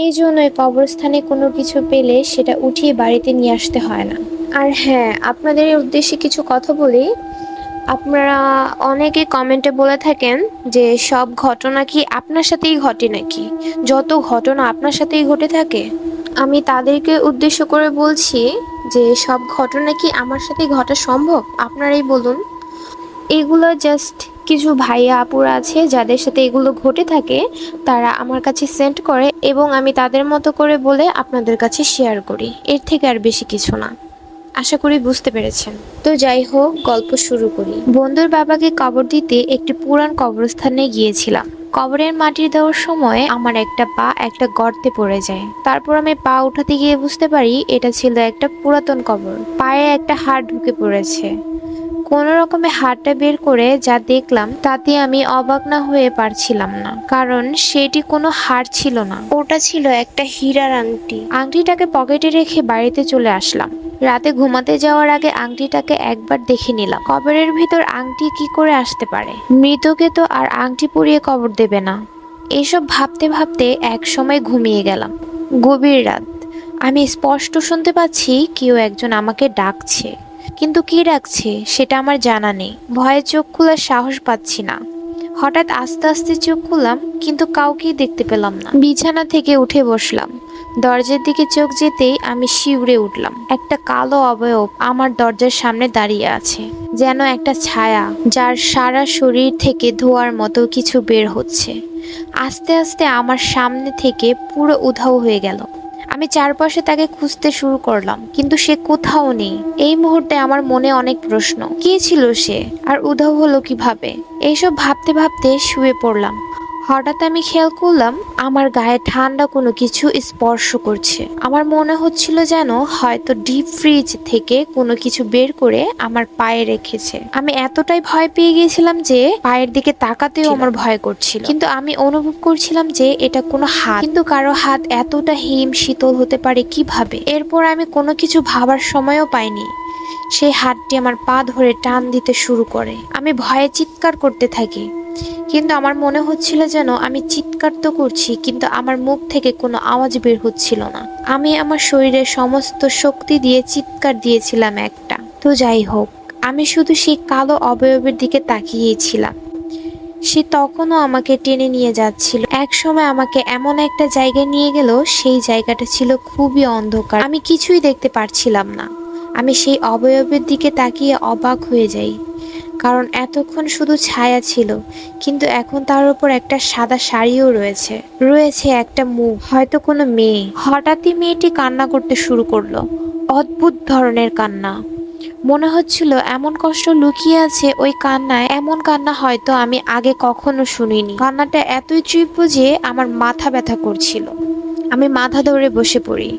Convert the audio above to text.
এই জন্যই কবরস্থানে কোনো কিছু পেলে সেটা উঠিয়ে বাড়িতে নিয়ে আসতে হয় না। আর হ্যাঁ, আপনাদের উদ্দেশ্যে কিছু কথা বলি। আপনারা অনেকে কমেন্টে বলে থাকেন যে সব ঘটনা কি আপনার সাথেই ঘটে নাকি, যত ঘটনা আপনার সাথেই ঘটে থাকে। আমি তাদেরকে উদ্দেশ্য করে বলছি যে সব ঘটনা কি আমার সাথেই ঘটা সম্ভব? আপনারাই বলুন। এগুলো জাস্ট কিছু ভাইয়া আপুরা আছে যাদের সাথে এগুলো ঘটে থাকে, তারা আমার কাছে সেন্ড করে এবং আমি তাদের মতো করে বলে আপনাদের কাছে শেয়ার করি। এর থেকে আর বেশি কিছু না। আশা করি বুঝতে পেরেছেন। তো যাই হোক, গল্প শুরু করি। বন্ধুর বাবাকে কবর দিতে একটি পুরান কবরস্থানে গিয়েছিলাম। কবরের মাটি দেওয়ার সময় আমার একটা পা একটা গর্তে পড়ে যায়। তারপর আমি পা উঠাতে গিয়ে বুঝতে পারি এটা ছিল একটা পুরাতন কবর। পায়ে একটা হাড় ঢুকে পড়েছে। কোনো রকমে হাড়টা বের করে যা দেখলাম তাতে আমি অবাক না হয়ে পারছিলাম না, কারণ সেটি কোনো হাড় ছিল না, ওটা ছিল একটা হীরার আংটি। আংটিটাকে পকেটে রেখে বাড়িতে চলে আসলাম। রাতে ঘুমাতে যাওয়ার আগে আংটিটাকে একবার দেখে নিলাম। কবরের ভিতর আংটি কি করে আসতে পারে? মৃতকে তো আর আংটি পরিয়ে কবর দেবে না। এসব ভাবতে ভাবতে এক সময় ঘুমিয়ে গেলাম। গভীর রাত। আমি স্পষ্ট শুনতে পাচ্ছি কেউ একজন আমাকে ডাকছে, কিন্তু কি ডাকছে সেটা আমার জানা নেই। ভয়ে চোখ খোলার সাহস পাচ্ছি না। হঠাৎ আস্তে আস্তে চোখ খুললাম, কিন্তু কাউকেই দেখতে পেলাম না। বিছানা থেকে উঠে বসলাম। দরজার দিকে চোখ যেতেই আমি শিউরে উঠলাম। একটা কালো অবয়ব আমার দরজার সামনে দাঁড়িয়ে আছে, যেন একটা ছায়া, যার সারা শরীর থেকে ধোঁয়ার মতো কিছু বের হচ্ছে। আস্তে আস্তে আমার সামনে থেকে পুরো উধাও হয়ে গেল। আমি চারপাশে তাকে খুঁজতে শুরু করলাম, কিন্তু সে কোথাও নেই। এই মুহূর্তে আমার মনে অনেক প্রশ্ন। কে ছিল সে, আর উধাও হলো কিভাবে? এইসব ভাবতে ভাবতে শুয়ে পড়লাম। হঠাৎ আমি খেয়াল করলাম আমার গায়ে ঠান্ডা কোনো কিছু স্পর্শ করছে। আমার মনে হচ্ছিল যেন হয়তো ডিপ ফ্রিজ থেকে কোনো কিছু বের করে আমার পায়ে রেখেছে। আমি এতটাই ভয় পেয়ে গিয়েছিলাম যে পায়ের দিকে তাকাতেও আমার ভয় করছিল। কিন্তু আমি অনুভব করছিলাম যে এটা কোনো হাত, কিন্তু কারো হাত এতটা হিম শীতল হতে পারে কিভাবে? এরপর আমি কোনো কিছু ভাবার সময়ও পাইনি। সেই হাতটি আমার পা ধরে টান দিতে শুরু করে। আমি ভয়ে চিৎকার করতে থাকি, কিন্তু আমার মনে হচ্ছিল যেন আমি চিৎকার তো করছি, কিন্তু আমার মুখ থেকে কোনো আওয়াজ বের হচ্ছিল না। আমি আমার শরীরের সমস্ত শক্তি দিয়ে চিৎকার দিয়েছিলাম একটা। তো যাই হোক, আমি শুধু সেই কালো অবয়বের দিকে তাকিয়েছিলাম। সে তখনও আমাকে টেনে নিয়ে যাচ্ছিল। এক সময় আমাকে এমন একটা জায়গায় নিয়ে গেল, সেই জায়গাটা ছিল খুবই অন্ধকার। আমি কিছুই দেখতে পারছিলাম না। আমি সেই অবয়বের দিকে তাকিয়ে অবাক হয়ে যাই, কারণ এতক্ষণ শুধু ছায়া ছিল, কিন্তু এখন তার উপর একটা সাদা শাড়িও রয়েছে। রয়েছে একটা মুখ, হয়তো কোনো মেয়ে। হঠাৎই মেয়েটি কান্না করতে শুরু করলো, অদ্ভুত ধরনের কান্না। মনে হচ্ছিল এমন কষ্ট লুকিয়ে আছে ওই কান্নায়, এমন কান্না হয়তো আমি আগে কখনো শুনিনি। কান্নাটা এতই তীব্র যে আমার মাথা ব্যথা করছিল। আমি মাথা ধরে বসে পড়ি।